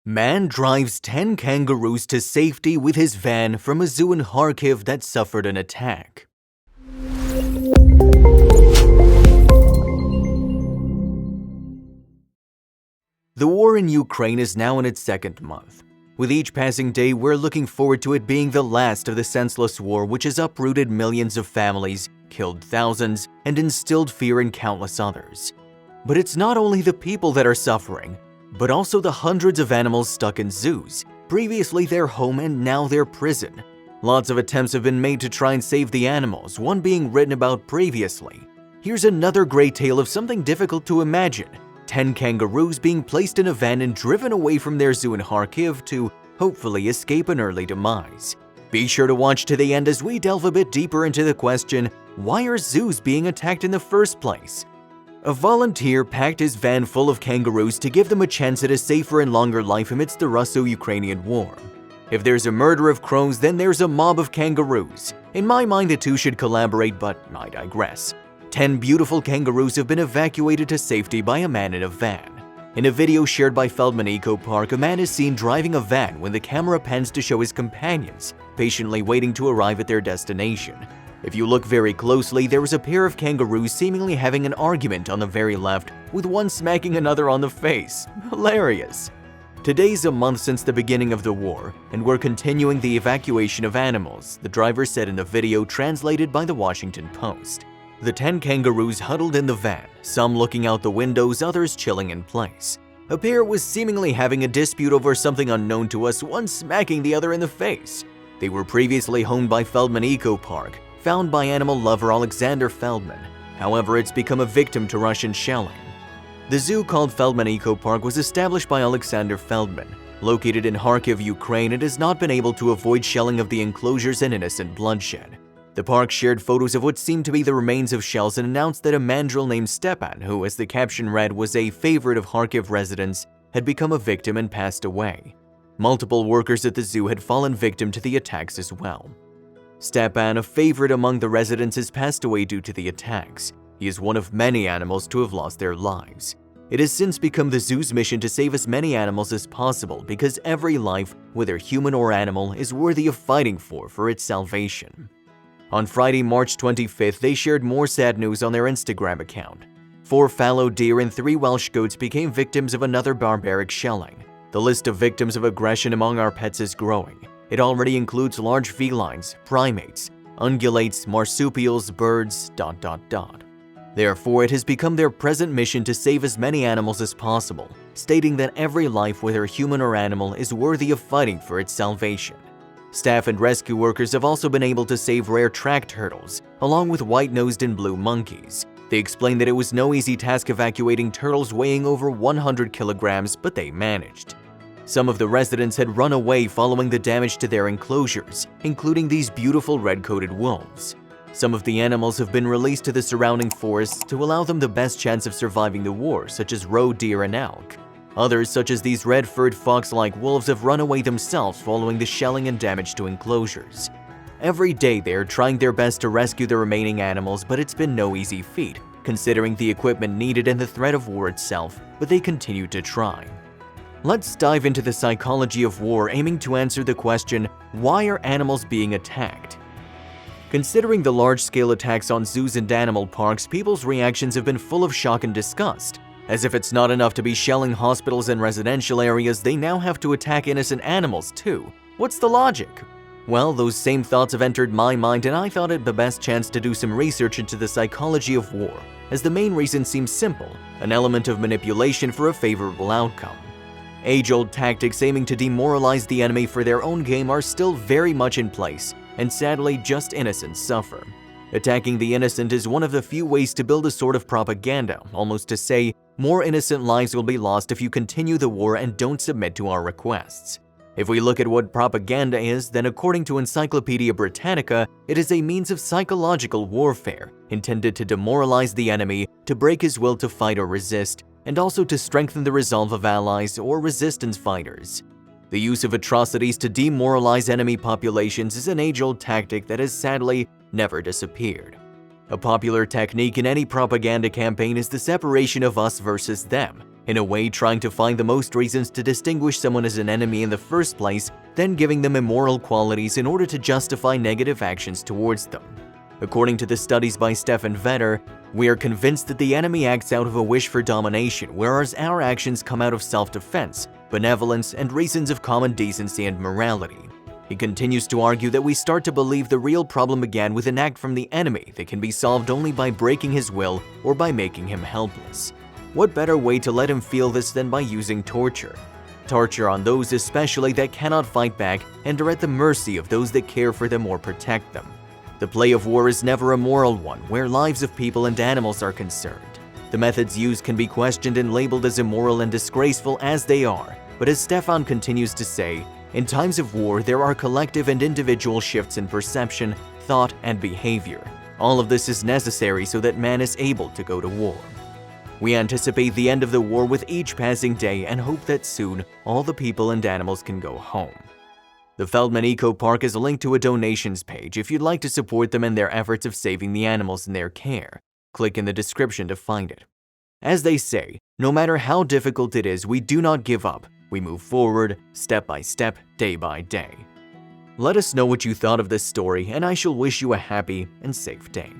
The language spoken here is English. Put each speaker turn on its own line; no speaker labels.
Man drives 10 kangaroos to safety with his van from a zoo in Kharkiv that suffered an attack. The war in Ukraine is now in its second month. With each passing day, we're looking forward to it being the last of the senseless war which has uprooted millions of families, killed thousands, and instilled fear in countless others. But it's not only the people that are suffering, but also the hundreds of animals stuck in zoos, previously their home and now their prison. Lots of attempts have been made to try and save the animals, one being written about previously. Here's another great tale of something difficult to imagine: 10 kangaroos being placed in a van and driven away from their zoo in Kharkiv to hopefully escape an early demise. Be sure to watch to the end as we delve a bit deeper into the question, why are zoos being attacked in the first place? A volunteer packed his van full of kangaroos to give them a chance at a safer and longer life amidst the Russo-Ukrainian war. If there's a murder of crows, then there's a mob of kangaroos. In my mind, the two should collaborate, but I digress. 10 beautiful kangaroos have been evacuated to safety by a man in a van. In a video shared by Feldman Eco Park, a man is seen driving a van when the camera pans to show his companions, patiently waiting to arrive at their destination. If you look very closely, there is a pair of kangaroos seemingly having an argument on the very left, with one smacking another on the face. Hilarious. Today's a month since the beginning of the war, and we're continuing the evacuation of animals, the driver said in the video translated by the Washington Post. The 10 kangaroos huddled in the van, some looking out the windows, others chilling in place. A pair was seemingly having a dispute over something unknown to us, one smacking the other in the face. They were previously owned by Feldman Eco Park, found by animal lover Alexander Feldman. However, it's become a victim to Russian shelling. The zoo called Feldman Eco Park was established by Alexander Feldman. Located in Kharkiv, Ukraine, it has not been able to avoid shelling of the enclosures and innocent bloodshed. The park shared photos of what seemed to be the remains of shells and announced that a mandrill named Stepan, who, as the caption read, was a favorite of Kharkiv residents, had become a victim and passed away. Multiple workers at the zoo had fallen victim to the attacks as well. Stepan, a favorite among the residents, has passed away due to the attacks. He is one of many animals to have lost their lives. It has since become the zoo's mission to save as many animals as possible because every life, whether human or animal, is worthy of fighting for its salvation. On Friday, March 25th, they shared more sad news on their Instagram account. 4 fallow deer and 3 Welsh goats became victims of another barbaric shelling. The list of victims of aggression among our pets is growing. It already includes large felines, primates, ungulates, marsupials, birds, ... Therefore, it has become their present mission to save as many animals as possible, stating that every life, whether human or animal, is worthy of fighting for its salvation. Staff and rescue workers have also been able to save rare track turtles, along with white-nosed and blue monkeys. They explained that it was no easy task evacuating turtles weighing over 100 kilograms, but they managed. Some of the residents had run away following the damage to their enclosures, including these beautiful red-coated wolves. Some of the animals have been released to the surrounding forests to allow them the best chance of surviving the war, such as roe deer and elk. Others, such as these red-furred fox-like wolves, have run away themselves following the shelling and damage to enclosures. Every day they are trying their best to rescue the remaining animals, but it's been no easy feat, considering the equipment needed and the threat of war itself, but they continue to try. Let's dive into the psychology of war, aiming to answer the question, why are animals being attacked? Considering the large-scale attacks on zoos and animal parks, people's reactions have been full of shock and disgust. As if it's not enough to be shelling hospitals and residential areas, they now have to attack innocent animals too. What's the logic? Well, those same thoughts have entered my mind, and I thought it the best chance to do some research into the psychology of war, as the main reason seems simple, an element of manipulation for a favorable outcome. Age-old tactics aiming to demoralize the enemy for their own gain are still very much in place, and sadly, just innocents suffer. Attacking the innocent is one of the few ways to build a sort of propaganda, almost to say, more innocent lives will be lost if you continue the war and don't submit to our requests. If we look at what propaganda is, then according to Encyclopedia Britannica, it is a means of psychological warfare, intended to demoralize the enemy, to break his will to fight or resist, and also to strengthen the resolve of allies or resistance fighters. The use of atrocities to demoralize enemy populations is an age-old tactic that has sadly never disappeared. A popular technique in any propaganda campaign is the separation of us versus them, in a way trying to find the most reasons to distinguish someone as an enemy in the first place, then giving them immoral qualities in order to justify negative actions towards them. According to the studies by Stefan Vetter, we are convinced that the enemy acts out of a wish for domination, whereas our actions come out of self-defense, benevolence, and reasons of common decency and morality. He continues to argue that we start to believe the real problem began with an act from the enemy that can be solved only by breaking his will or by making him helpless. What better way to let him feel this than by using torture? Torture on those especially that cannot fight back and are at the mercy of those that care for them or protect them. The play of war is never a moral one where lives of people and animals are concerned. The methods used can be questioned and labeled as immoral and disgraceful as they are, but as Stefan continues to say, in times of war there are collective and individual shifts in perception, thought, and behavior. All of this is necessary so that man is able to go to war. We anticipate the end of the war with each passing day and hope that soon all the people and animals can go home. The Feldman Eco Park is linked to a donations page if you'd like to support them in their efforts of saving the animals in their care. Click in the description to find it. As they say, no matter how difficult it is, we do not give up. We move forward, step by step, day by day. Let us know what you thought of this story, and I shall wish you a happy and safe day.